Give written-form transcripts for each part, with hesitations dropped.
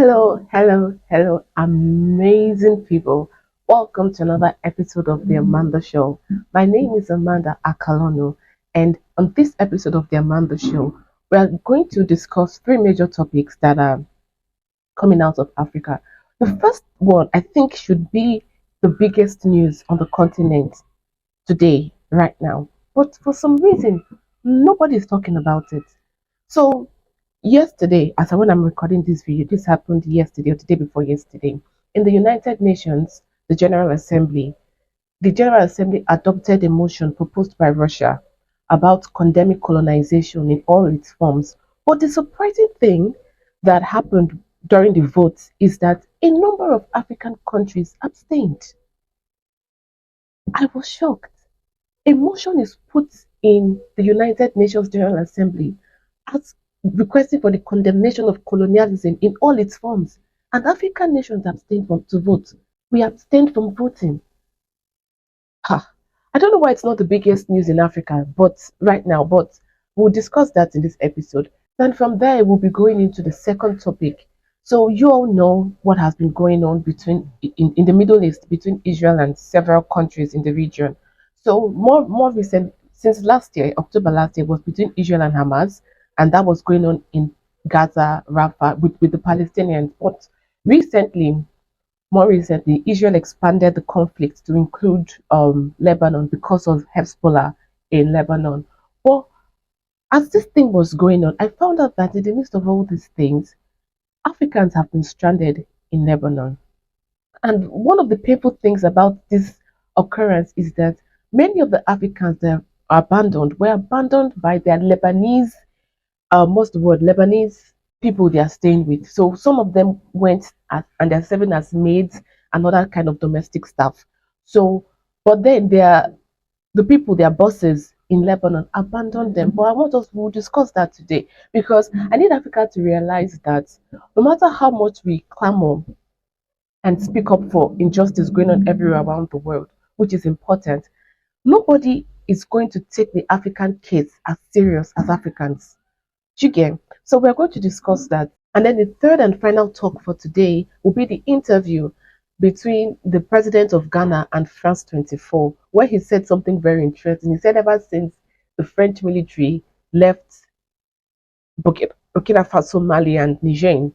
Hello, amazing people. Welcome to another episode of The Amanda Show. My name is Amanda Akalono, and on this episode of The Amanda Show, we are going to discuss three major topics that are coming out of Africa. The first one, I think, should be the biggest news on the continent today, right now. But for some reason, nobody is talking about it. So, yesterday, as I when I'm recording this video, this happened yesterday or the day before yesterday. In the United Nations, the General Assembly adopted a motion proposed by Russia about condemning colonization in all its forms. But the surprising thing that happened during the votes is that a number of African countries abstained. I was shocked. A motion is put in the United Nations General Assembly as requesting for the condemnation of colonialism in all its forms. And African nations abstained from to vote. We abstained from voting. Ha. I don't know why it's not the biggest news in Africa, but right now, but we'll discuss that in this episode. Then from there we'll be going into the second topic. So you all know what has been going on in the Middle East between Israel and several countries in the region. So more recent since last year, October last year was between Israel and Hamas, and that was going on in Gaza, Rafah with the Palestinians. But recently, more recently, Israel expanded the conflict to include Lebanon because of Hezbollah in Lebanon. Well, as this thing was going on, I found out that in the midst of all these things, Africans have been stranded in Lebanon. And one of the painful things about this occurrence is that many of the Africans that are abandoned were abandoned by their Lebanese, most of the word Lebanese people they are staying with. So some of them went and they're serving as maids and other kind of domestic staff. So, but then the people, their bosses in Lebanon, abandoned them. But I want us to discuss that today because I need Africa to realize that no matter how much we clamor and speak up for injustice going on everywhere around the world, which is important, nobody is going to take the African case as serious as Africans. Do you get? So we're going to discuss that. And then the third and final talk for today will be the interview between the president of Ghana and France 24, where he said something very interesting. He said ever since the French military left Burkina Faso, Mali, and Niger,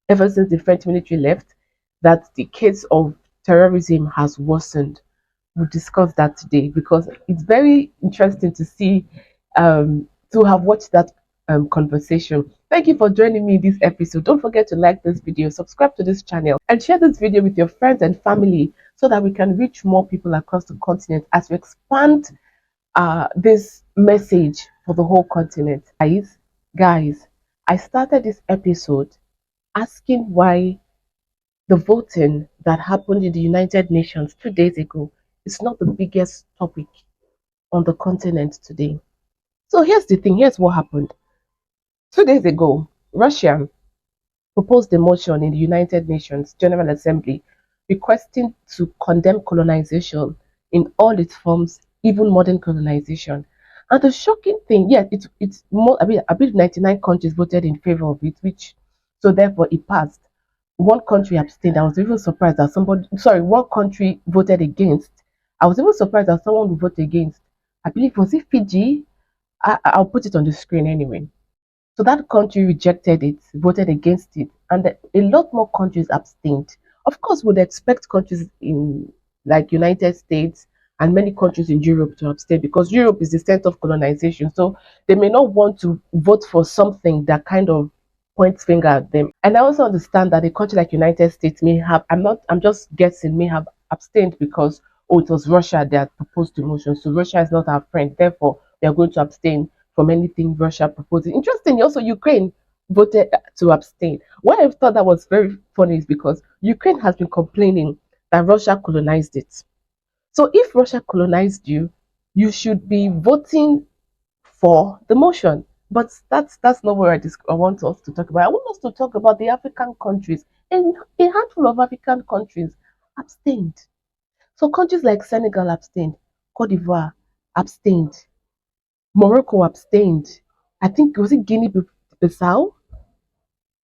ever since the French military left, that the case of terrorism has worsened. We'll discuss that today because it's very interesting to see, to have watched that conversation. Thank you for joining me in this episode. Don't forget to like this video, subscribe to this channel, and share this video with your friends and family so that we can reach more people across the continent as we expand this message for the whole continent. Guys, I started this episode asking why the voting that happened in the United Nations 2 days ago is not the biggest topic on the continent today. So here's the thing, here's what happened. 2 days ago, Russia proposed a motion in the United Nations General Assembly requesting to condemn colonization in all its forms, even modern colonization. And the shocking thing, yes, it's more. I believe 99 countries voted in favor of it, which so therefore it passed. One country abstained. I was even surprised that one country voted against. I was even surprised that someone would vote against. I believe was it Fiji. I'll put it on the screen anyway. So that country rejected it, voted against it, and a lot more countries abstained. Of course, we'd expect countries in like United States and many countries in Europe to abstain because Europe is the center of colonization. So they may not want to vote for something that kind of points finger at them. And I also understand that a country like United States may have, I'm just guessing, may have abstained because oh, it was Russia that proposed the motion. So Russia is not our friend. Therefore, we are going to abstain from anything Russia proposes. Interestingly, also Ukraine voted to abstain. Why I thought that was very funny is because Ukraine has been complaining that Russia colonized it. So if Russia colonized you, you should be voting for the motion. But that's not where I want us to talk about. I want us to talk about the African countries. And a handful of African countries abstained. So countries like Senegal abstained, Cote d'Ivoire abstained, Morocco abstained. I think was it Guinea Bissau?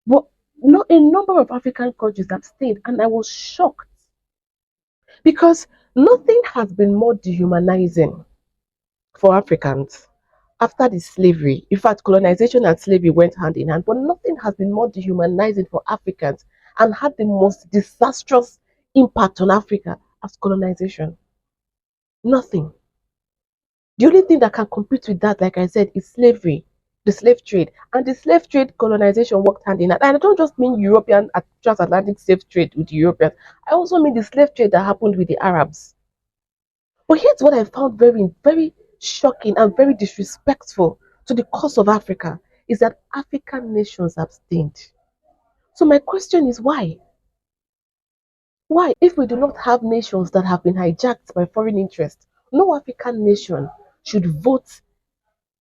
But No, a number of African countries abstained, and I was shocked because nothing has been more dehumanizing for Africans after the slavery. In fact, colonization and slavery went hand in hand, but nothing has been more dehumanizing for Africans and had the most disastrous impact on Africa as colonization. Nothing. The only thing that can compete with that, like I said, is slavery, the slave trade. And the slave trade colonization worked hand in hand. And I don't just mean European transatlantic slave trade with the Europeans. I also mean the slave trade that happened with the Arabs. But here's what I found very, very shocking and very disrespectful to the cause of Africa is that African nations abstained. So my question is why? Why, if we do not have nations that have been hijacked by foreign interests, no African nation should vote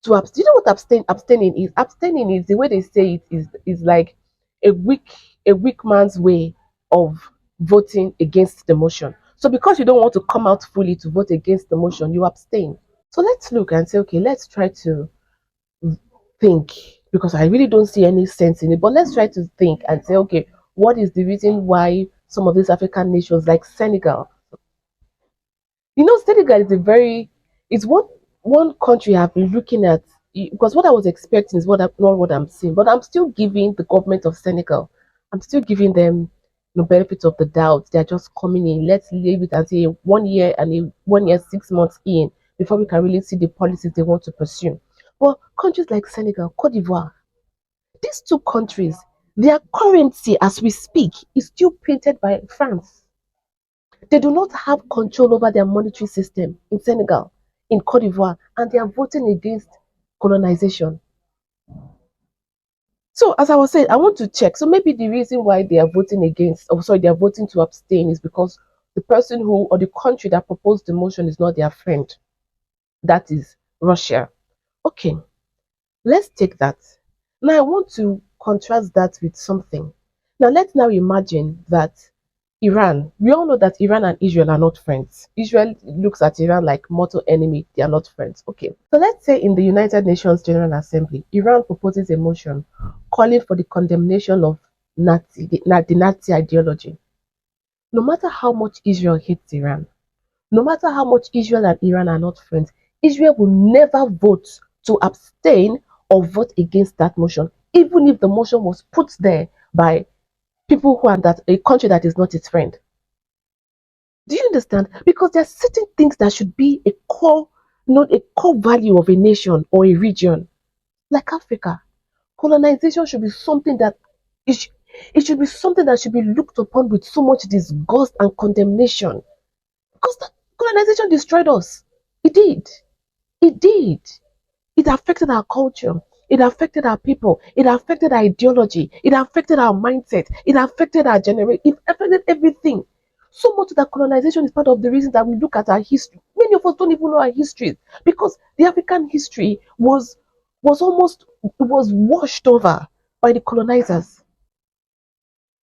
to abstain. You know what abstaining is? Abstaining is the way they say it is like a weak a weak man's way of voting against the motion. So because you don't want to come out fully to vote against the motion, you abstain. So let's look and say, okay, let's try to think because I really don't see any sense in it. But let's try to think and say, okay, what is the reason why some of these African nations like Senegal, Senegal is a very it's one country I've been looking at because what I was expecting is not what I'm seeing. But I'm still giving the government of Senegal, I'm still giving them the benefit of the doubt. They're just coming in. Let's leave it and say 1 year and 1 year, 6 months in before we can really see the policies they want to pursue. Well, countries like Senegal, Cote d'Ivoire, these two countries, their currency as we speak is still painted by France. They do not have control over their monetary system in Senegal, in Cote d'Ivoire, and they are voting against colonization. So, as I was saying, I want to check. So, maybe the reason why they are voting against, oh, sorry, they are voting to abstain is because the person who or the country that proposed the motion is not their friend. That is Russia. Okay, let's take that. Now, I want to contrast that with something. Now, let's now imagine that Iran, we all know that Iran and Israel are not friends. Israel looks at Iran like mortal enemy. They are not friends. Okay. So let's say in the United Nations General Assembly, Iran proposes a motion calling for the condemnation of the Nazi ideology. No matter how much Israel hates Iran, no matter how much Israel and Iran are not friends, Israel will never vote to abstain or vote against that motion, even if the motion was put there by people who are that a country that is not its friend. Do you understand? Because there are certain things that should be a core, not a core value of a nation or a region. Like Africa, colonization should be something that it, sh- it should be something that should be looked upon with so much disgust and condemnation. Because that colonization destroyed us. It did. It did. It affected our culture. It affected our people. It affected our ideology. It affected our mindset. It affected our generation. It affected everything. So much that colonization is part of the reason that we look at our history. Many of us don't even know our history because the African history was washed over by the colonizers.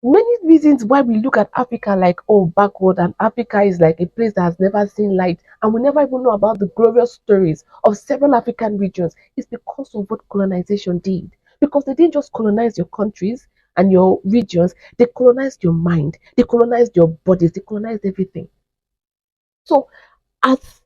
Many reasons why we look at Africa like, oh, backward, and Africa is like a place that has never seen light, and we never even know about the glorious stories of several African regions is because of what colonization did. Because they didn't just colonize your countries and your regions, they colonized your mind, they colonized your bodies, they colonized everything. So, as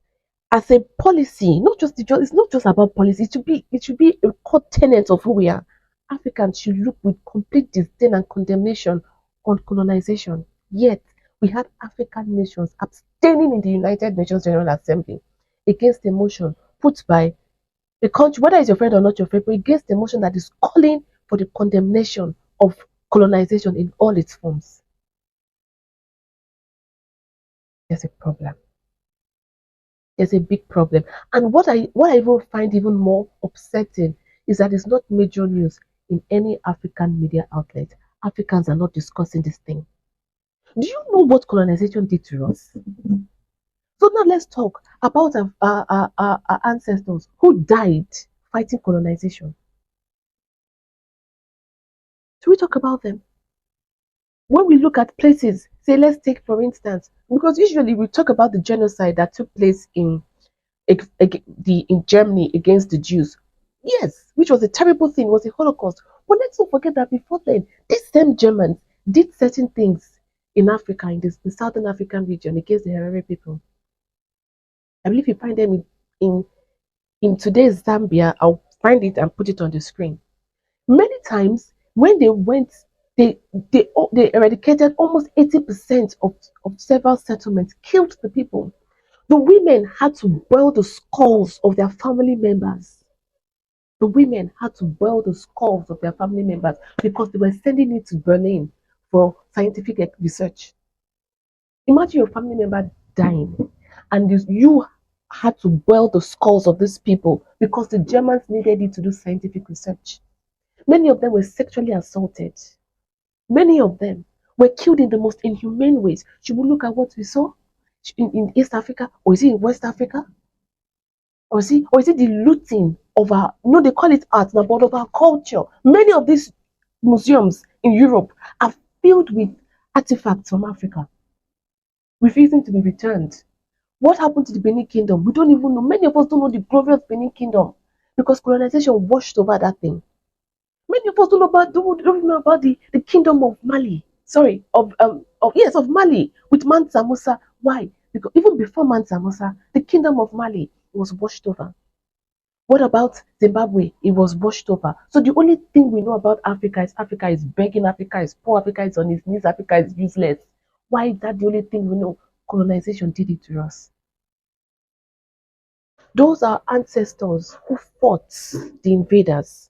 as a policy, it's not just about policy. It should be a core tenet of who we are. Africans should look with complete disdain and condemnation on colonization. Yet we had African nations abstaining in the United Nations General Assembly against a motion put by a country, whether it's your friend or not your friend, but against a motion that is calling for the condemnation of colonization in all its forms. There's a problem. There's a big problem. And what I even find even more upsetting is that it's not major news in any African media outlet. Africans are not discussing this thing. Do you know what colonization did to us? So now let's talk about our ancestors who died fighting colonization. Should we talk about them? When we look at places, say let's take for instance, because usually we talk about the genocide that took place in Germany against the Jews. Yes, which was a terrible thing, was the Holocaust. But let's not forget that before then, these same Germans did certain things in Africa, in the southern African region, against the Harare people. I believe you find them in, in today's Zambia. I'll find it and put it on the screen. Many times when they went, they eradicated almost 80% of several settlements, killed the people. The women had to boil the skulls of their family members. The women had to boil the skulls of their family members because they were sending it to Berlin for scientific research. Imagine your family member dying, and you had to boil the skulls of these people because the Germans needed it to do scientific research. Many of them were sexually assaulted. Many of them were killed in the most inhumane ways. Should we look at what we saw in East Africa, or is it in West Africa? Or is it the looting of our, no, they call it art now, but of our culture? Many of these museums in Europe are filled with artifacts from Africa, refusing to be returned. What happened to the Benin Kingdom? We don't even know. Many of us don't know the glorious Benin Kingdom because colonization washed over that thing. Many of us don't know about the kingdom of Mali. Sorry, of Mali with Mansa Musa. Why? Because even before Mansa Musa, the kingdom of Mali was washed over. What about Zimbabwe? It was washed over. So the only thing we know about Africa is begging, Africa is poor, Africa is on its knees, Africa is useless. Why is that the only thing we know? Colonization did it to us. Those are ancestors who fought the invaders.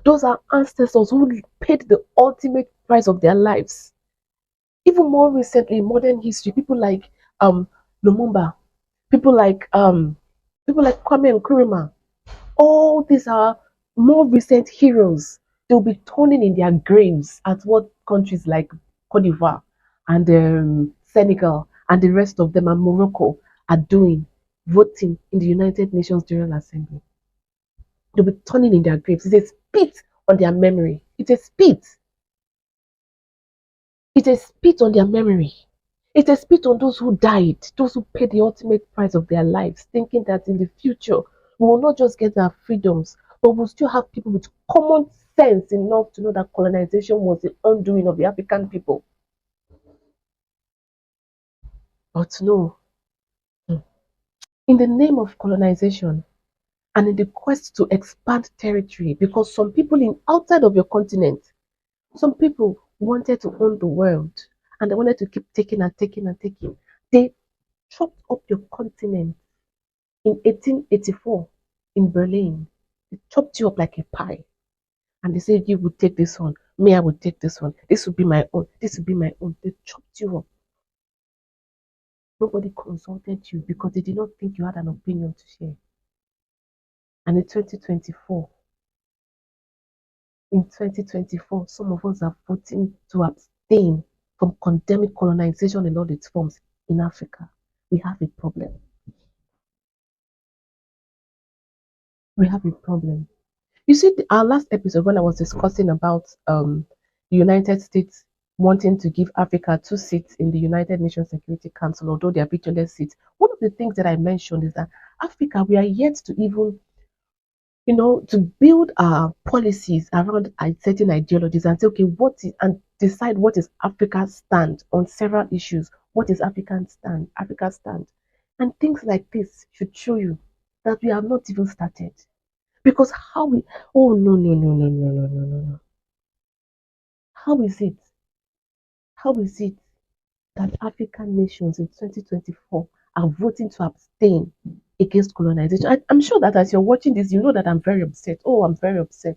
Those are ancestors who paid the ultimate price of their lives. Even more recently, in modern history, people like Lumumba, people like Kwame Nkrumah, all these are more recent heroes. They'll be turning in their graves at what countries like Cote d'Ivoire and Senegal and the rest of them and Morocco are doing, voting in the United Nations General Assembly. They'll be turning in their graves. It's a spit on their memory. It's a spit. It's a spit on their memory. It's a spit on those who died, those who paid the ultimate price of their lives, thinking that in the future we will not just get our freedoms, but we'll still have people with common sense enough to know that colonization was the undoing of the African people. But no, in the name of colonization and in the quest to expand territory, because some people in outside of your continent, some people wanted to own the world and they wanted to keep taking and taking and taking. They chopped up your continent in 1884 in Berlin. They chopped you up like a pie. And they said, you would take this one. Me, I would take this one. This would be my own. This would be my own. They chopped you up. Nobody consulted you because they did not think you had an opinion to share. And in 2024, some of us are voting to abstain from condemning colonization in all its forms in Africa. We have a problem. We have a problem. You see, our last episode when I was discussing about the United States wanting to give Africa 2 seats in the United Nations Security Council, although they are featureless seats. One of the things that I mentioned is that Africa, we are yet to even, to build our policies around certain ideologies and say, okay, and decide what is Africa's stand on several issues. What is Africa's stand? And things like this should show you that we have not even started. Because oh no, no, no, no, no, no, no, no, no. How is it? How is it that African nations in 2024 are voting to abstain against colonization? I'm sure that as you're watching this, you know that I'm very upset. Oh, I'm very upset.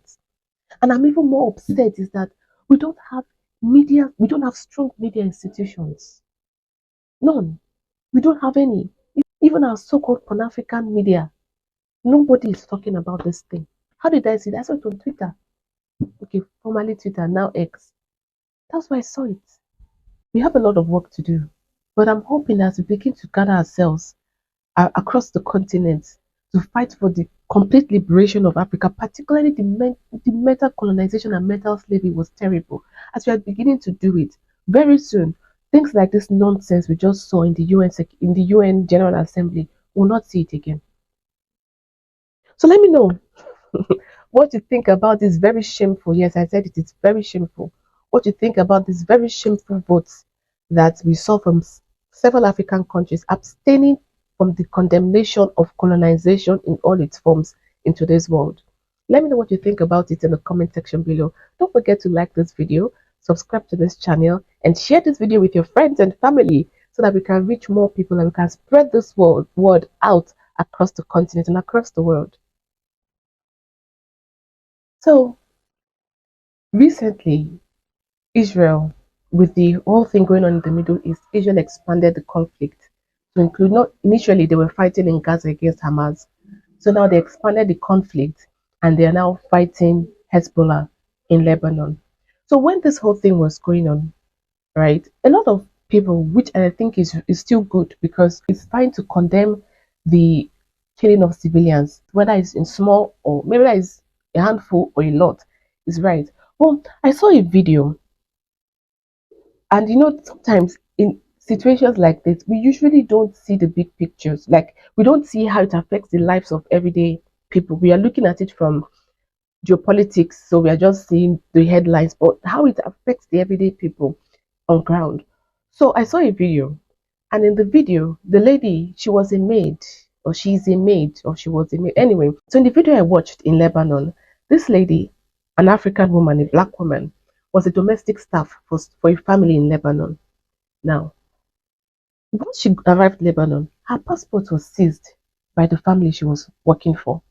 And I'm even more upset is that we don't have we don't have strong media institutions. None. We don't have any. Even our so-called Pan-African media, nobody is talking about this thing. How did I see that? I saw it on Twitter. Okay, formerly Twitter, now X. That's why I saw it. We have a lot of work to do, but I'm hoping as we begin to gather ourselves across the continent to fight for the complete liberation of Africa, particularly the mental colonization and mental slavery was terrible. As we are beginning to do it, very soon, things like this nonsense we just saw in the UN General Assembly, will not see it again. So let me know what you think about this very shameful, yes, I said it is very shameful, what you think about this very shameful votes that we saw from several African countries abstaining from the condemnation of colonization in all its forms in today's world. Let me know what you think about it in the comment section below. Don't forget to like this video, subscribe to this channel, and share this video with your friends and family so that we can reach more people and we can spread this word out across the continent and across the world. So, recently, Israel, with the whole thing going on in the Middle East, Israel expanded the conflict to include, not initially they were fighting in Gaza against Hamas. So now they expanded the conflict and they are now fighting Hezbollah in Lebanon. So when this whole thing was going on, right, a lot of people, which I think is still good because it's fine to condemn the killing of civilians, whether it's in small or maybe it's a handful or a lot, is right. Well, I saw a video, and sometimes in situations like this, we usually don't see the big pictures. Like, we don't see how it affects the lives of everyday people. We are looking at it from geopolitics, so we are just seeing the headlines, but how it affects the everyday people on ground. So I saw a video, and in the video, the lady, she was a maid, or she's a maid, or she was a maid. Anyway, so in the video I watched in Lebanon, this lady, an African woman, a black woman, was a domestic staff for a family in Lebanon. Now, once she arrived in Lebanon, her passport was seized by the family she was working for.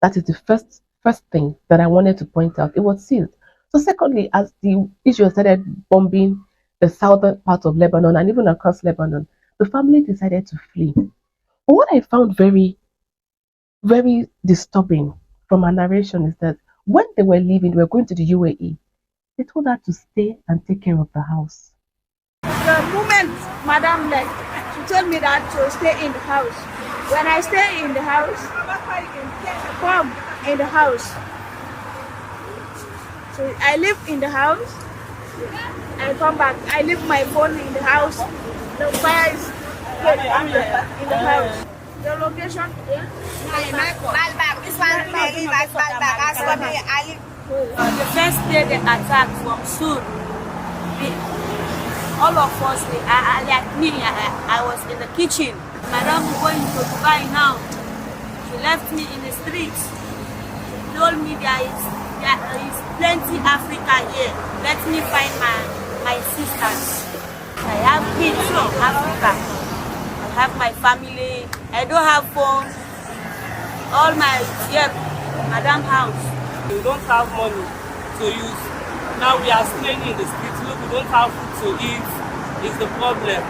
That is the first thing that I wanted to point out. It was sealed. So secondly, as the Israel started bombing the southern part of Lebanon and even across Lebanon, the family decided to flee. But what I found very, very disturbing from her narration is that when they were leaving, they were going to the UAE, they told her to stay and take care of the house. The moment Madam left, she told me that to stay in the house. When I stay in the house, come in the house. So I live in the house. I come back. I leave my phone in the house. The fire is in the house. The location is the first day they attacked from Sur, all of us, like me, I was in the kitchen. Madam going to Dubai now. She left me in the streets. She told me there is plenty Africa here. Let me find my sisters. I have kids from Africa. I have my family. I don't have phone. All my Madam house. We don't have money to use. Now we are staying in the streets. Look, we don't have food to eat. It's the problem.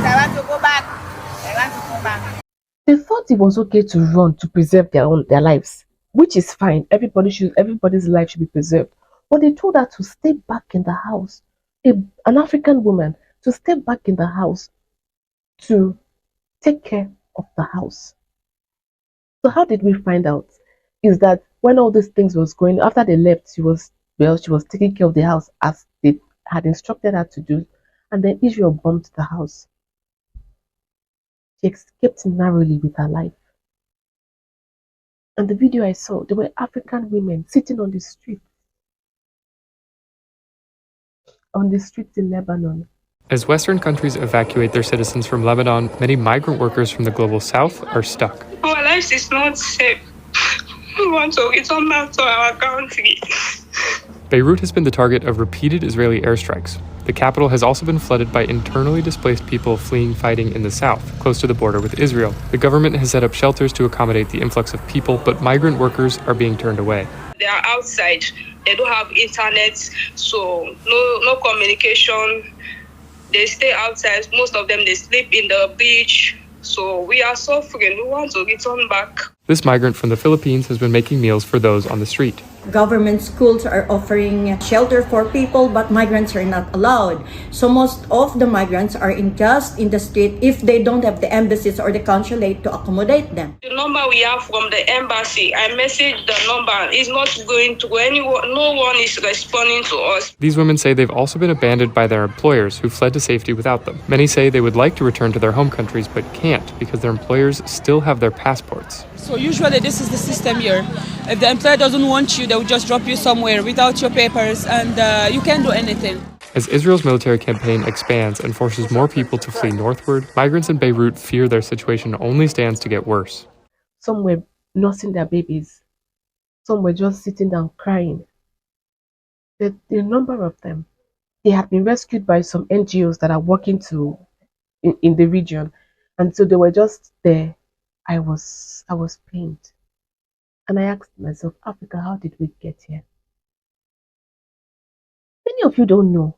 I want to go back. I want to go back. They thought it was okay to run to preserve their lives, which is fine. Everybody's life should be preserved. But they told her to stay back in the house. An African woman to stay back in the house to take care of the house. So how did we find out? Is that when all these things was going, after they left, she was taking care of the house as they had instructed her to do, and then Israel bombed the house. She escaped narrowly with her life. And the video I saw, there were African women sitting on the streets in Lebanon. As Western countries evacuate their citizens from Lebanon, many migrant workers from the global south are stuck. Our life is not safe. We want to return back to our country. Beirut has been the target of repeated Israeli airstrikes. The capital has also been flooded by internally displaced people fleeing fighting in the south, close to the border with Israel. The government has set up shelters to accommodate the influx of people, but migrant workers are being turned away. They are outside. They don't have internet, so no communication. They stay outside. Most of them, they sleep in the beach. So we are suffering. We want to return back. This migrant from the Philippines has been making meals for those on the street. Government schools are offering shelter for people, but migrants are not allowed. So most of the migrants are just in the street if they don't have the embassies or the consulate to accommodate them. The number we have from the embassy, I messaged the number. It's not going to anyone. No one is responding to us. These women say they've also been abandoned by their employers who fled to safety without them. Many say they would like to return to their home countries but can't because their employers still have their passports. So usually this is the system here. If the employer doesn't want you, they will just drop you somewhere without your papers, and you can't do anything. As Israel's military campaign expands and forces more people to flee northward, migrants in Beirut fear their situation only stands to get worse. Some were nursing their babies. Some were just sitting down crying. The number of them. They had been rescued by some NGOs that are working in the region, and so they were just there. I was pained, and I asked myself, Africa, how did we get here? Many of you don't know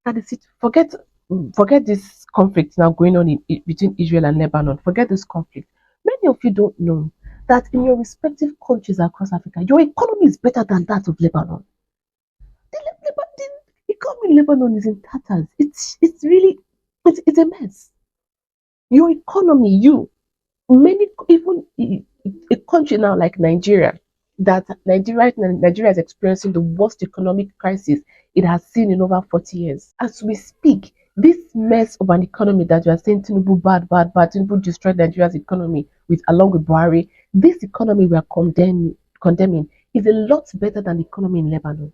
that forget this conflict now going on between Israel and Lebanon. Forget this conflict. Many of you don't know that in your respective countries across Africa, your economy is better than that of Lebanon. The economy in Lebanon is in tatters. It's really it's a mess. Your economy, many even a country now like Nigeria, that Nigeria is experiencing the worst economic crisis it has seen in over 40 years. As we speak, this mess of an economy that you are saying Tinubu bad, Tinubu destroyed Nigeria's economy with along with Buhari, this economy we are condemning is a lot better than the economy in Lebanon.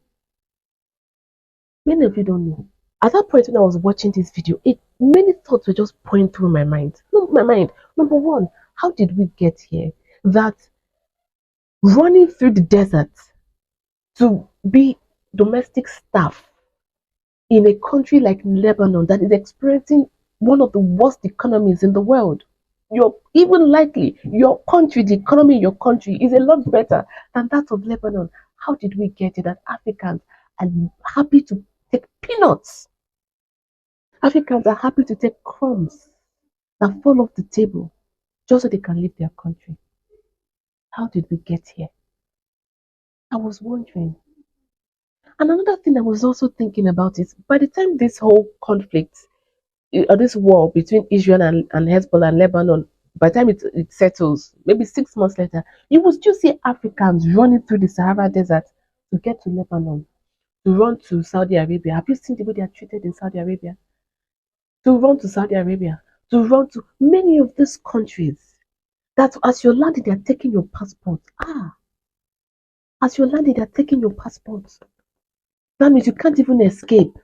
Many of you don't know. At that point when I was watching this video, many thoughts were just pouring through my mind. No, my mind. Number one, how did we get here? That running through the desert to be domestic staff in a country like Lebanon that is experiencing one of the worst economies in the world. Your country, the economy in your country is a lot better than that of Lebanon. How did we get it that Africans are happy to take peanuts? Africans are happy to take crumbs that fall off the table just so they can leave their country. How did we get here? I was wondering. And another thing I was also thinking about is by the time this whole conflict or this war between Israel and Hezbollah and Lebanon, by the time it settles, maybe 6 months later, you will still see Africans running through the Sahara Desert to get to Lebanon, to run to Saudi Arabia. Have you seen the way they are treated in Saudi Arabia? To run to Saudi Arabia, to run to many of these countries. That as you're landing, they're taking your passport. As you're landing, they're taking your passport. That means you can't even escape,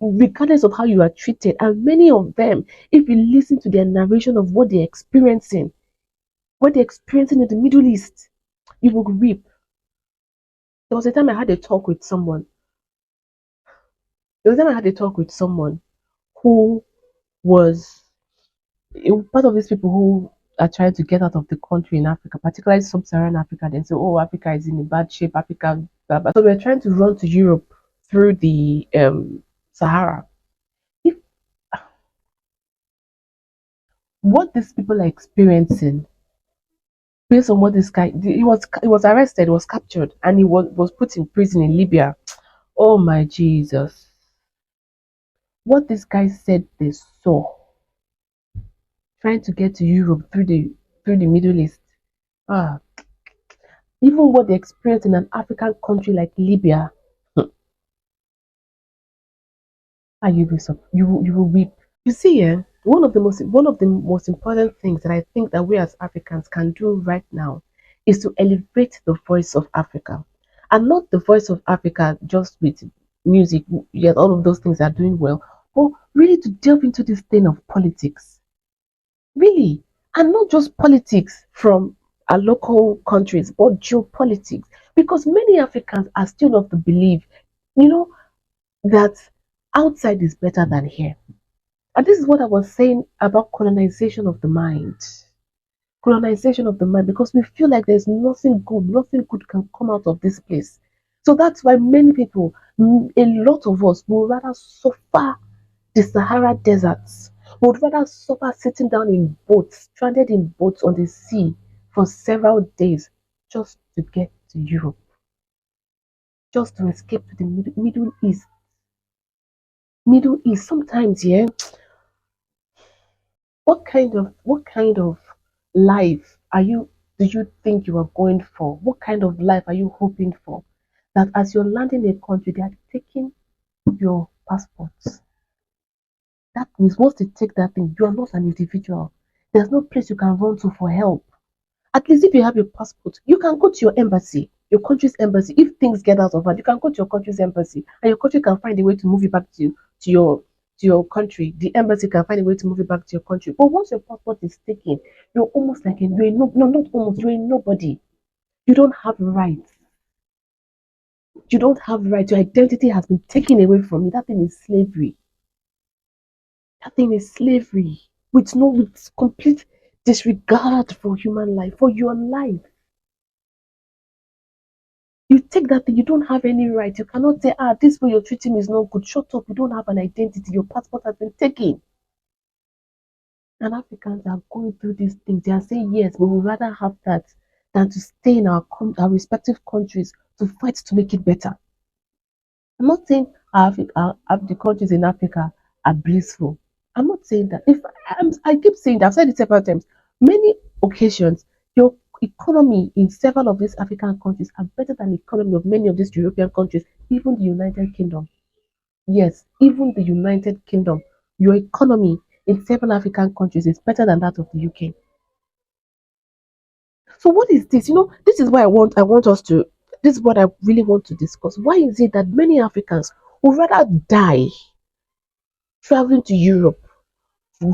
regardless of how you are treated. And many of them, if you listen to their narration of what they're experiencing in the Middle East, you will weep. There was a time I had a talk with someone. Who was part of these people who are trying to get out of the country in Africa, particularly sub-Saharan Africa. Then say, "Oh, Africa is in a bad shape. Africa." Blah, blah. So we're trying to run to Europe through the Sahara. If what these people are experiencing, based on what this guy, he was arrested, was captured, and he was put in prison in Libya. Oh my Jesus! What this guy said they saw trying to get to Europe through the Middle East. Ah, even what they experienced in an African country like Libya, you will weep. You see, one of the most important things that I think that we as Africans can do right now is to elevate the voice of Africa, and not the voice of Africa just with music. Yet all of those things are doing well, but really to delve into this thing of politics, really, and not just politics from our local countries, but geopolitics, because many Africans are still of the belief, you know, that outside is better than here. And this is what I was saying about colonization of the mind. Colonization of the mind, because we feel like there's nothing good can come out of this place. So that's why many people, a lot of us, would rather suffer the Sahara deserts, would rather suffer sitting down in boats, stranded in boats on the sea for several days just to get to Europe, just to escape to the Middle East. Middle East, sometimes, yeah. What kind of life do you think you are going for? What kind of life are you hoping for? That as you're landing a country, they are taking your passports. That means once they take that thing, you are not an individual. There's no place you can run to for help. At least if you have your passport, you can go to your embassy, your country's embassy. If things get out of hand, you can go to your country's embassy, and your country can find a way to move you back to your to your country. The embassy can find a way to move you back to your country. But once your passport is taken, you're almost like you're no, no, not almost, you're a nobody. You don't have rights. You don't have rights. Your identity has been taken away from you. That thing is slavery. That thing is slavery with complete disregard for human life, for your life. You take that thing, you don't have any right. You cannot say, this way you're treating me is not good. Shut up. You don't have an identity. Your passport has been taken. And Africans are going through these things. They are saying, yes, we would rather have that than to stay in our respective countries to fight to make it better. I'm not saying the countries in Africa are blissful. I'm not saying that. If I keep saying that, I've said it several times. Many occasions, your economy in several of these African countries are better than the economy of many of these European countries, even the United Kingdom. Yes, even the United Kingdom. Your economy in several African countries is better than that of the UK. So what is this? This is why I want us to this is what I really want to discuss. Why is it that many Africans would rather die traveling to Europe,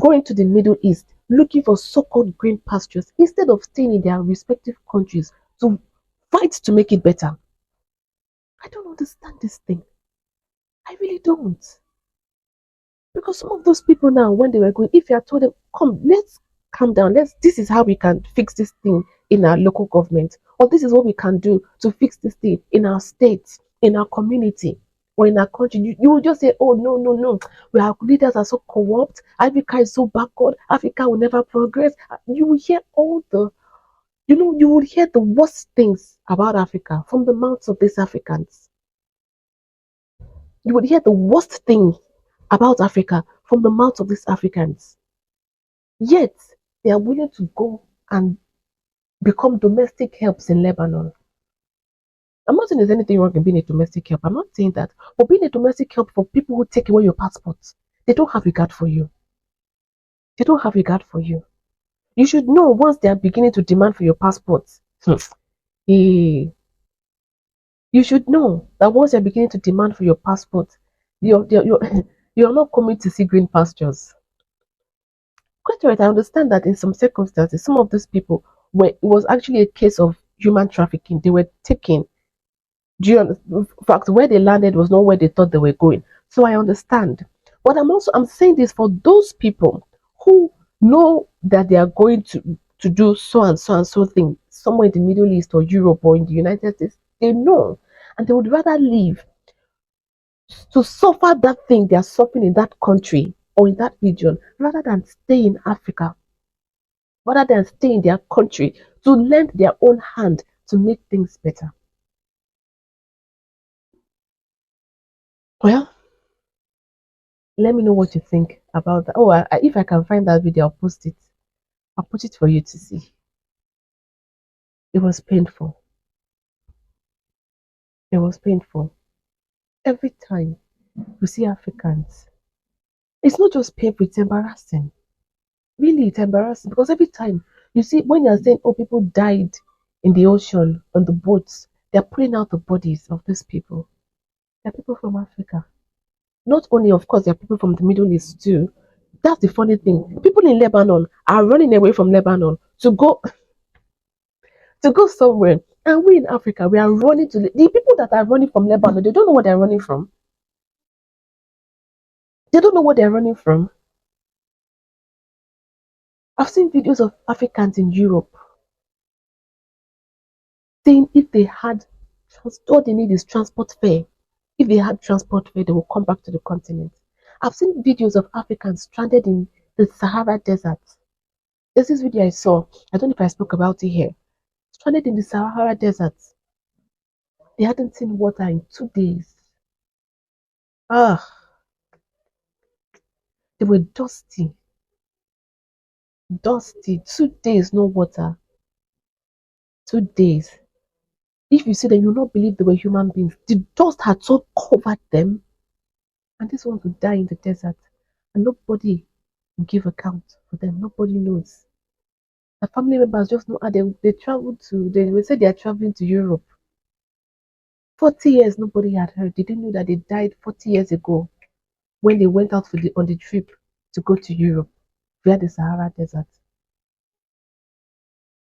going to the Middle East, looking for so-called green pastures instead of staying in their respective countries to fight to make it better? I don't understand this thing. I really don't. Because some of those people now, when they were going, if you had told them, come, let's calm down, this is how we can fix this thing in our local government, or this is what we can do to fix this thing in our state, in our community, or in our country, you will just say, oh, no, no, no, our leaders are so corrupt, Africa is so backward, Africa will never progress. You will hear you will hear the worst things about Africa from the mouths of these Africans. You would hear the worst thing about Africa from the mouths of these Africans. Yet, they are willing to go and become domestic helps in Lebanon. I'm not saying there's anything wrong in being a domestic help. I'm not saying that. But being a domestic help for people who take away your passports, they don't have regard for you. They don't have regard for you. You should know once they are beginning to demand for your passports. You should know that once you're beginning to demand for your passport, you're not coming to see green pastures. Quite right, I understand that in some circumstances, some of these people it was actually a case of human trafficking. They were taken. In fact, where they landed was not where they thought they were going. So I understand. But I'm saying this for those people who know that they are going to do so and so thing somewhere in the Middle East or Europe or in the United States. They know, and they would rather leave to suffer that thing they are suffering in that country or in that region rather than stay in Africa, rather than stay in their country to lend their own hand to make things better. Well, let me know what you think about that. Oh, if I can find that video, I'll post it. I'll put it for you to see. It was painful. It was painful. Every time you see Africans, it's not just painful, it's embarrassing. Really, it's embarrassing because every time you see, when you're saying, oh, people died in the ocean on the boats, they're pulling out the bodies of these people. They're people from Africa. Not only, of course, there are people from the Middle East too. That's the funny thing. People in Lebanon are running away from Lebanon to go somewhere. And we in Africa, we are running to the people that are running from Lebanon, they don't know what they're running from. They don't know what they're running from. I've seen videos of Africans in Europe saying if they had all they need is transport fare. If they had transport fare, they will come back to the continent. I've seen videos of Africans stranded in the Sahara Desert. There's this video I saw. I don't know if I spoke about it here. Stranded in the Sahara Desert. They hadn't seen water in 2 days. They were dusty. Dusty. 2 days, no water. 2 days. If you see them, you'll not believe they were human beings. The dust had so covered them. And these ones would die in the desert. And nobody will give account for them. Nobody knows. The family members just know how they traveled to, they will say they are traveling to Europe. 40 years, nobody had heard. They didn't know that they died 40 years ago when they went out on the trip to go to Europe via the Sahara Desert.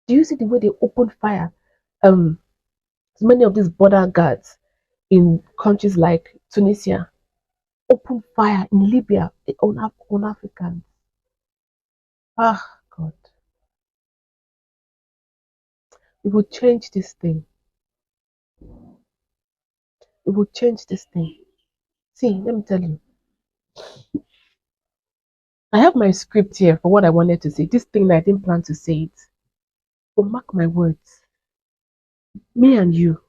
Do you see the way they opened fire? Many of these border guards in countries like Tunisia opened fire in Libya on Africans. Ah, God. We will change this thing. We will change this thing. See, let me tell you. I have my script here for what I wanted to say. This thing I didn't plan to say it. But mark my words. Me and you,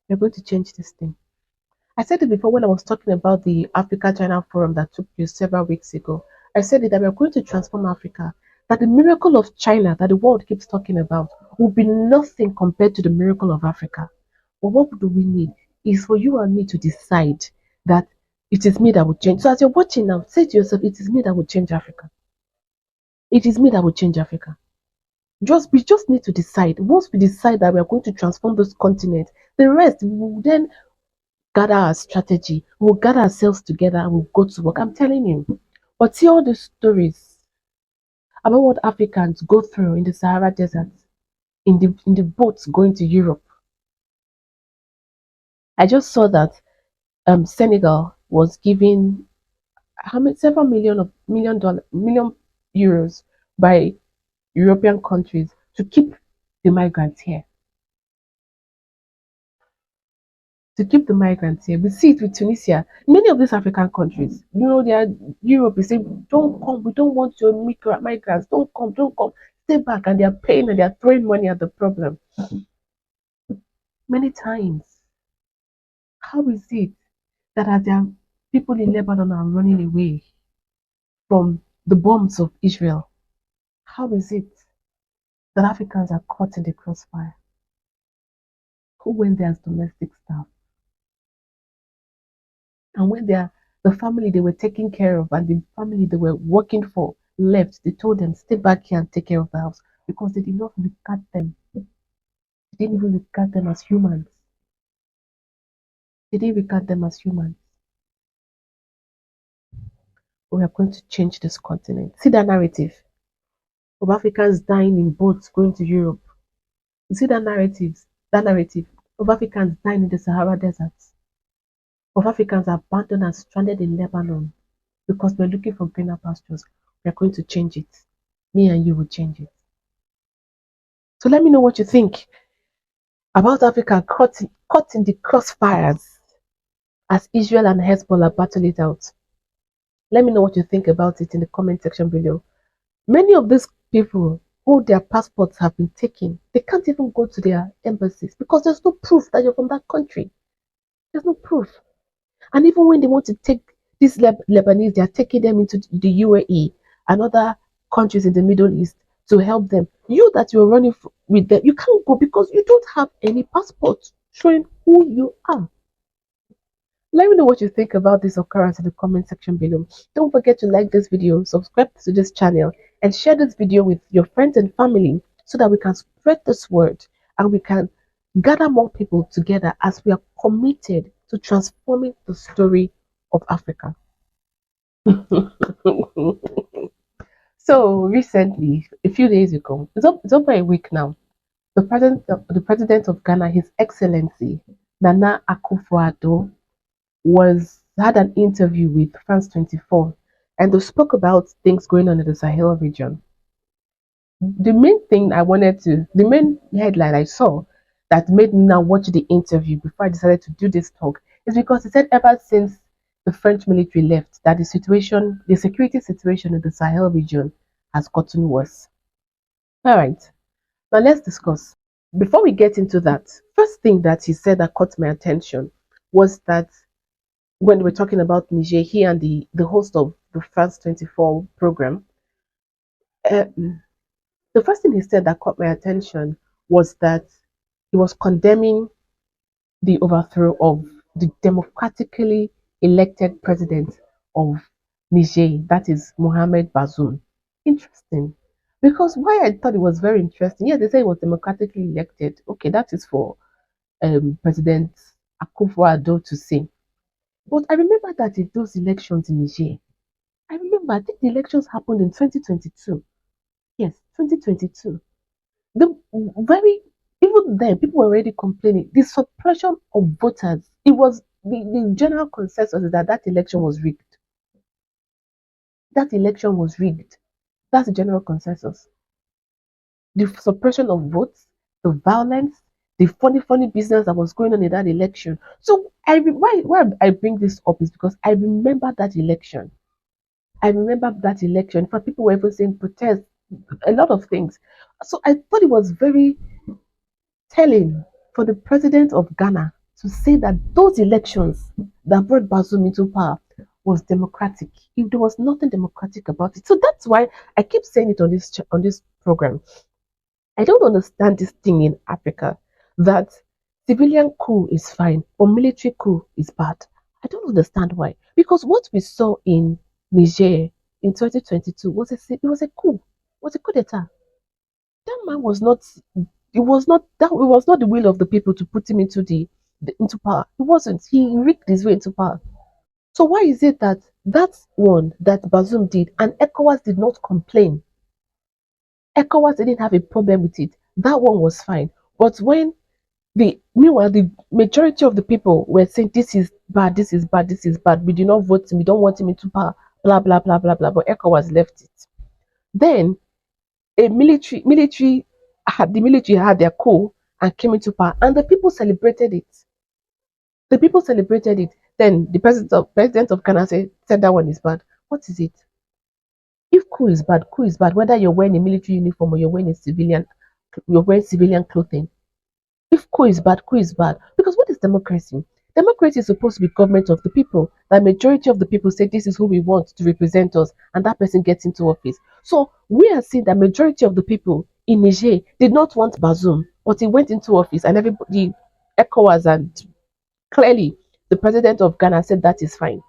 we're going to change this thing. I said it before when I was talking about the Africa China Forum that took place several weeks ago. I said it that we're going to transform Africa. That the miracle of China that the world keeps talking about will be nothing compared to the miracle of Africa. But what do we need is for you and me to decide that it is me that will change. So as you're watching now, say to yourself, it is me that will change Africa. It is me that will change Africa. We just need to decide. Once we decide that we are going to transform this continent, the rest we will then gather our strategy. We'll gather ourselves together and we'll go to work. I'm telling you. But see all these stories about what Africans go through in the Sahara Desert, in the boats going to Europe. I just saw that Senegal was giving how many several million euros by European countries to keep the migrants here. To keep the migrants here. We see it with Tunisia. Many of these African countries, they are Europe is saying, don't come, we don't want your migrants, don't come, stay back, and they are paying and they are throwing money at the problem. Many times. How is it that as there are people in Lebanon are running away from the bombs of Israel? How is it that Africans are caught in the crossfire? Who went there as domestic staff? And when the family they were taking care of and the family they were working for left, they told them, stay back here and take care of the house because they did not regard them. They didn't even regard them as humans. They didn't regard them as humans. We are going to change this continent. See that narrative of Africans dying in boats going to Europe. You see that narrative of Africans dying in the Sahara Desert, of Africans abandoned and stranded in Lebanon because we're looking for greener pastures. We're going to change it. Me and you will change it. So let me know what you think about Africa caught in the crossfires as Israel and Hezbollah battle it out. Let me know what you think about it in the comment section below. Many of these people who their passports have been taken, they can't even go to their embassies because there's no proof that you're from that country. There's no proof. And even when they want to take these Lebanese, they are taking them into the UAE and other countries in the Middle East to help them. You that you're running with them, you can't go because you don't have any passport showing who you are. Let me know what you think about this occurrence in the comment section below. Don't forget to like this video, subscribe to this channel, and share this video with your friends and family so that we can spread this word and we can gather more people together as we are committed to transforming the story of Africa. So recently, a few days ago, it's over a week now, the president of Ghana, His Excellency Nana Akufo-Addo, had an interview with France 24, and they spoke about things going on in the Sahel region. The main headline I saw that made me now watch the interview before I decided to do this talk is because he said ever since the French military left, that the security situation in the Sahel region has gotten worse. All right, now let's discuss. Before we get into that, first thing that he said that caught my attention was that when we're talking about Niger, he and the host of the France 24 program, the first thing he said that caught my attention was that he was condemning the overthrow of the democratically elected president of Niger, that is Mohamed Bazoum. Interesting. Because why I thought it was very interesting, yes, they say it was democratically elected. Okay, that is for President Akufo-Addo to say. But I remember that in those elections in Niger, I remember I think the elections happened in 2022. Yes, 2022. The very even then people were already complaining. The suppression of voters. It was the general consensus is that that election was rigged. That election was rigged. That's the general consensus. The suppression of votes, the violence, the funny business that was going on in that election. So why I bring this up is because I remember that election. I remember that election. For people were even saying protest, a lot of things. So I thought it was very telling for the president of Ghana to say that those elections that brought Bazoum into power was democratic. If there was nothing democratic about it, so that's why I keep saying it on this program. I don't understand this thing in Africa that civilian coup is fine or military coup is bad. I don't understand why. Because what we saw in Niger in 2022 was a coup. It was a coup d'etat. That man was not. It was not the will of the people to put him into power. It wasn't. He rigged his way into power. So why is it that that one that Bazoum did and ECOWAS did not complain? ECOWAS didn't have a problem with it. That one was fine. But when meanwhile the majority of the people were saying this is bad, this is bad, this is bad. We do not vote him. We don't want him into power. Blah blah blah blah blah. But ECOWAS left it. Then a the military had their coup and came into power, and the people celebrated it. The people celebrated it. Then the president of Ghana said that one is bad. What is it? If coup is bad. Whether you're wearing a military uniform or you're wearing civilian clothing. If coup is bad. Because what is democracy? Democracy is supposed to be government of the people. The majority of the people say this is who we want to represent us, and that person gets into office. So we are seeing that majority of the people in Niger did not want Bazoum, but he went into office, and everybody ECOWAS and clearly the president of Ghana said that is fine.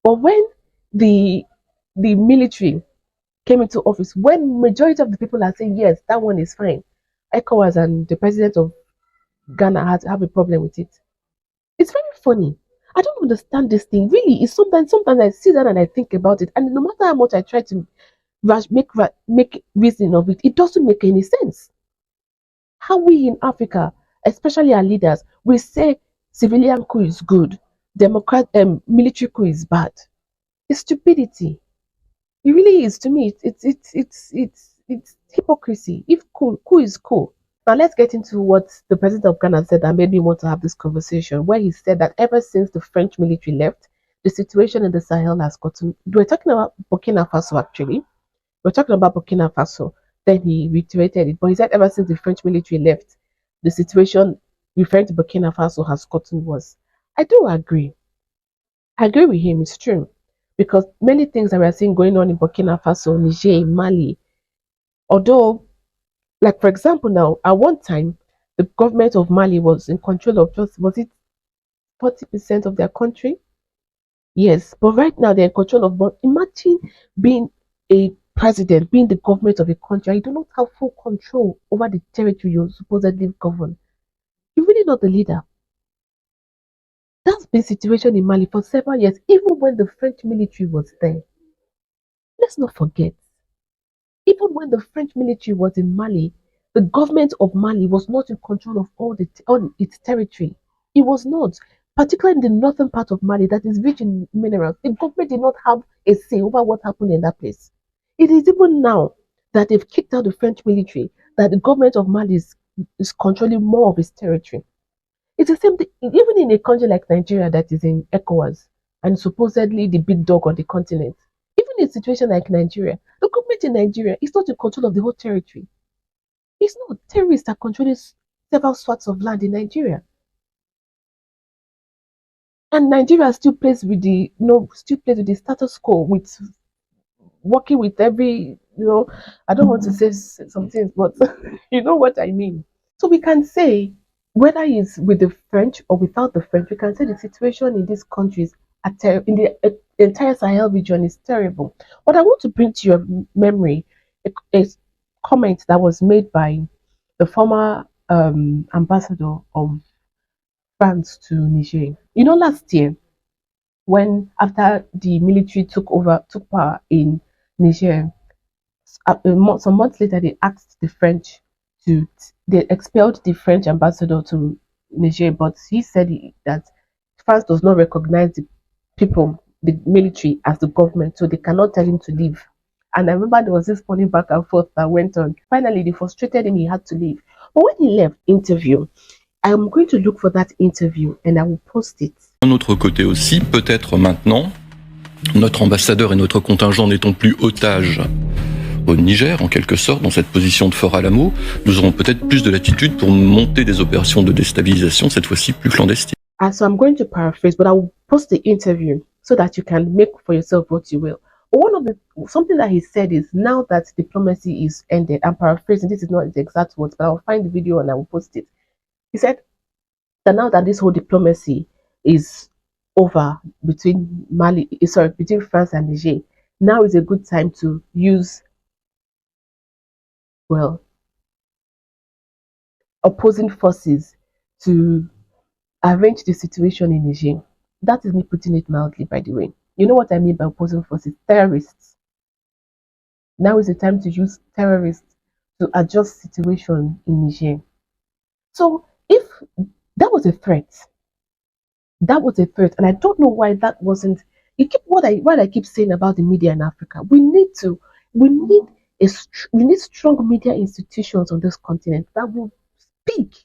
But when the military came into office, when majority of the people are saying yes, that one is fine, ECOWAS and the president of Ghana have a problem with it. It's very funny. I don't understand this thing. Really, it's sometimes I sit down and I think about it, and no matter how much I try to make reason of it, it doesn't make any sense. How we in Africa, especially our leaders, we say civilian coup is good, military coup is bad. It's stupidity. It really is to me. It's hypocrisy. If coup is cool. Now let's get into what the president of Ghana said that made me want to have this conversation, where he said that ever since the French military left, the situation in the Sahel has gotten. We're talking about Burkina Faso actually. We're talking about Burkina Faso. Then he reiterated it, but he said ever since the French military left, the situation referring to Burkina Faso has gotten worse. I do agree. I agree with him. It's true because many things that we are seeing going on in Burkina Faso, Niger, Mali, although like for example now, at one time, the government of Mali was in control of just was it 40% of their country? Yes, but right now they're in control of but imagine being a president, being the government of a country, and you do not have full control over the territory you supposedly govern. You're really not the leader. That's been situation in Mali for several years, even when the French military was there. Let's not forget. Even when the French military was in Mali, the government of Mali was not in control of all its territory. It was not, particularly in the northern part of Mali that is rich in minerals. The government did not have a say over what happened in that place. It is even now that they've kicked out the French military that the government of Mali is controlling more of its territory. It's the same thing, even in a country like Nigeria that is in ECOWAS and supposedly the big dog on the continent. Even in a situation like Nigeria, the government in Nigeria is not in control of the whole territory. It's not. Terrorists are controlling several swaths of land in Nigeria. And Nigeria still plays with the status quo with working with I don't want to say some things, but you know what I mean. So we can say, whether it's with the French or without the French, we can say the situation in these countries, in the entire Sahel region, is terrible. What I want to bring to your memory a comment that was made by the former ambassador of France to Niger. You know, last year when after the military took power in Niger, some months later they asked the French to they expelled the French ambassador to Niger, but he said that France does not recognize the people, the military, as the government, so they cannot tell him to leave. And I remember there was this funny back and forth that went on. Finally, they frustrated him; he had to leave. But when he left, interview, I'm going to look for that interview and I will post it. D'un autre côté aussi, peut-être maintenant, notre ambassadeur et notre contingent n'étant plus otages au Niger, en quelque sorte, dans cette position de fort Alamo, nous aurons peut-être plus de latitude pour monter des opérations de déstabilisation, cette fois-ci plus clandestines. So I'm going to paraphrase, but I will post the interview so that you can make for yourself what you will. But something that he said is, now that diplomacy is ended, I'm paraphrasing, this is not the exact words, but I'll find the video and I will post it. He said that now that this whole diplomacy is over between between France and Niger, now is a good time to use, well, opposing forces to arrange the situation in Niger. That is me putting it mildly, by the way. You know what I mean by opposing forces? Terrorists. Now is the time to use terrorists to adjust situation in Niger. So if that was a threat, and I don't know why that wasn't. You keep what I keep saying about the media in Africa. We need strong media institutions on this continent that will speak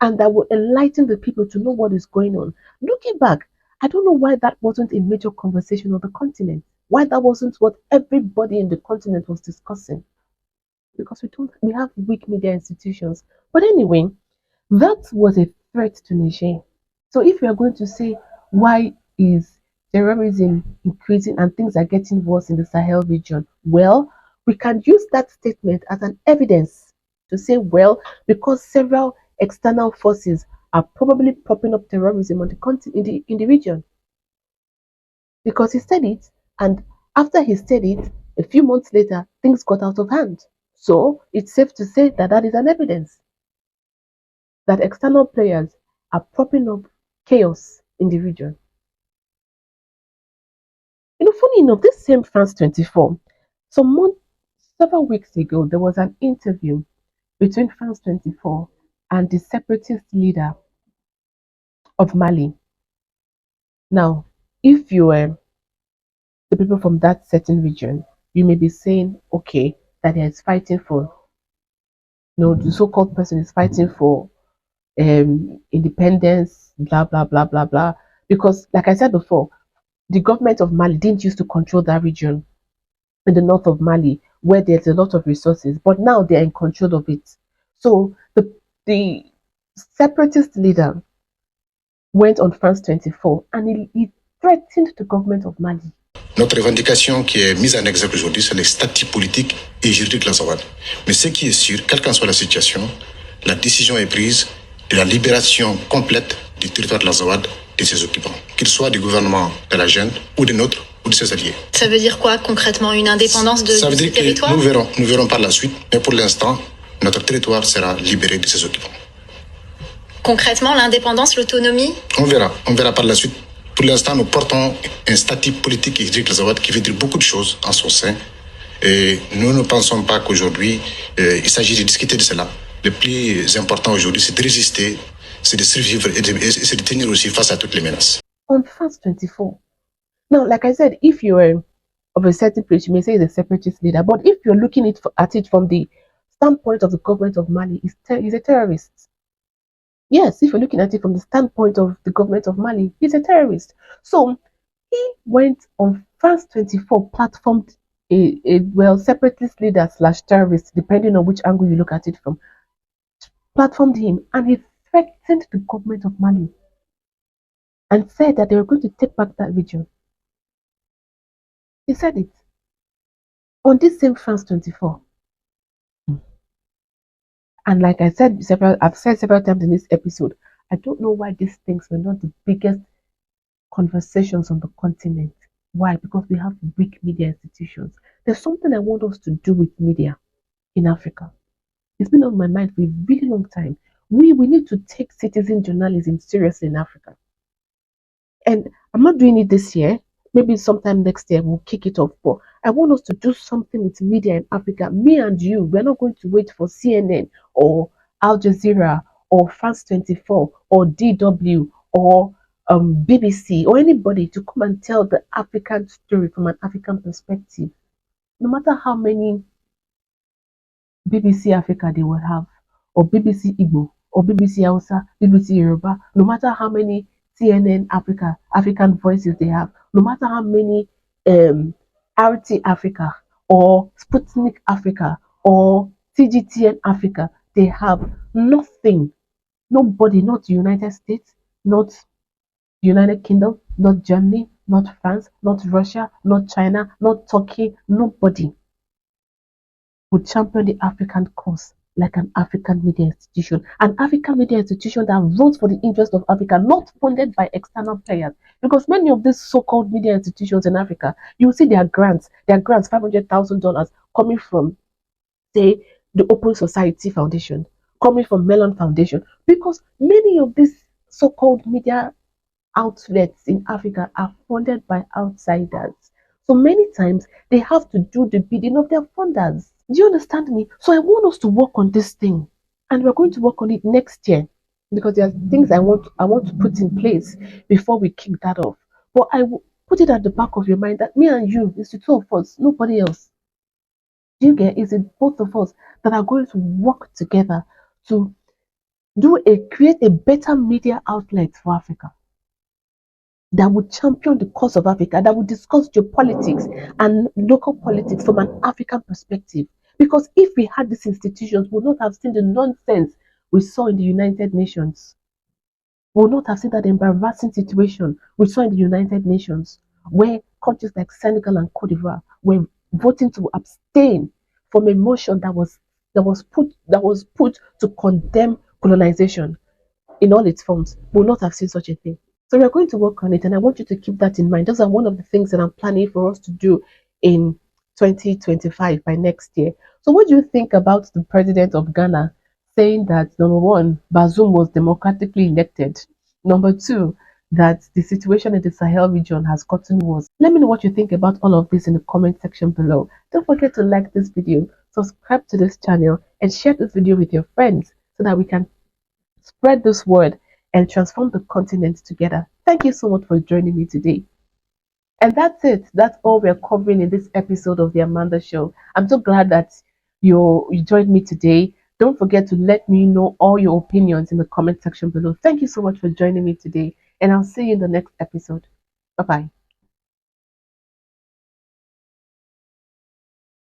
and that will enlighten the people to know what is going on. Looking back, I don't know why that wasn't a major conversation on the continent. Why that wasn't what everybody in the continent was discussing. Because we have weak media institutions. But anyway, that was a threat to Niger. So if you are going to say why is terrorism increasing and things are getting worse in the Sahel region, well, we can use that statement as an evidence to say, well, because several external forces are probably propping up terrorism on the continent in the region. Because he said it, and after he said it, a few months later, things got out of hand. So it's safe to say that that is an evidence that external players are propping up chaos in the region. You know, funny enough, this same France 24, several weeks ago, there was an interview between France 24 and the separatist leader of Mali. Now, if you were the people from that certain region, you may be saying, okay, that he is fighting for, the so-called person is fighting for independence, blah, blah, blah, blah, blah. Because, like I said before, the government of Mali didn't used to control that region in the north of Mali where there's a lot of resources, but now they're in control of it. So the separatist leader went on France 24 and he threatened the government of Mali. Notre revendication qui est mise en exergue aujourd'hui, c'est le statut politique et juridique de la Zawad. Mais ce qui est sûr, quelle qu'en soit la situation, la décision est prise de la libération complète du territoire de la Zawad de ses occupants, qu'ils soient du gouvernement de la Jeune ou de notre ou de ses alliés. Ça veut dire quoi concrètement, une indépendance de ce territoire? Ça veut dire que nous verrons par la suite, mais pour l'instant, notre territoire sera libéré de ses occupants. Concrètement, l'indépendance, l'autonomie? On verra par la suite. Pour l'instant, nous portons un statut politique et juridique de la Zawad qui veut dire beaucoup de choses en son sein. Et nous ne pensons pas qu'aujourd'hui, il s'agit de discuter de cela. Le plus important aujourd'hui, c'est de résister, c'est de survivre et c'est de tenir aussi face à toutes les menaces. On France 24. Now, like I said, if you're of a certain place, you may say he's a separatist leader. But if you're looking at it from the standpoint of the government of Mali, he's a terrorist. Yes, if you're looking at it from the standpoint of the government of Mali, he's a terrorist. So he went on France 24, platformed separatist leader / terrorist, depending on which angle you look at it from, platformed him, and he threatened the government of Mali and said that they were going to take back that region. He said it on this same France 24. And like I've said several times in this episode, I don't know why these things were not the biggest conversations on the continent. Why? Because we have weak media institutions. There's something I want us to do with media in Africa. It's been on my mind for a really long time. We need to take citizen journalism seriously in Africa. And I'm not doing it this year. Maybe sometime next year we'll kick it off. But I want us to do something with media in Africa. Me and you, we're not going to wait for CNN or Al Jazeera or France 24 or DW or BBC or anybody to come and tell the African story from an African perspective. No matter how many BBC Africa they will have, or BBC Igbo, or BBC Hausa, BBC Yoruba, no matter how many CNN Africa, African voices they have, no matter how many RT Africa, or Sputnik Africa, or TGTN Africa they have, nothing, nobody, not the United States, not United Kingdom, not Germany, not France, not Russia, not China, not Turkey, nobody would champion the African cause like an African media institution. An African media institution that runs for the interest of Africa, not funded by external players. Because many of these so-called media institutions in Africa, you will see their grants, $500,000 coming from, say, the Open Society Foundation, coming from Mellon Foundation. Because many of these so-called media outlets in Africa are funded by outsiders. So many times they have to do the bidding of their funders. Do you understand me? So I want us to work on this thing, and we're going to work on it next year because there are things I want to put in place before we kick that off. But I will put it at the back of your mind that me and you, it's the two of us, nobody else. Do you get? Is it both of us that are going to work together to create a better media outlet for Africa that would champion the cause of Africa, that would discuss geopolitics and local politics from an African perspective. Because if we had these institutions, we would not have seen the nonsense we saw in the United Nations. We would not have seen that embarrassing situation we saw in the United Nations, where countries like Senegal and Cote d'Ivoire were voting to abstain from a motion that was put to condemn colonization in all its forms. We would not have seen such a thing. So we're going to work on it, and I want you to keep that in mind. Those are one of the things that I'm planning for us to do in 2025 by next year. So what do you think about the president of Ghana saying that, number one, Bazoum was democratically elected? Number two, that the situation in the Sahel region has gotten worse. Let me know what you think about all of this in the comment section below. Don't forget to like this video, subscribe to this channel, and share this video with your friends so that we can spread this word and transform the continent together. Thank you so much for joining me today. And that's it. That's all we're covering in this episode of the Amanda Show. I'm so glad that you joined me today. Don't forget to let me know all your opinions in the comment section below. Thank you so much for joining me today, and I'll see you in the next episode. Bye-bye.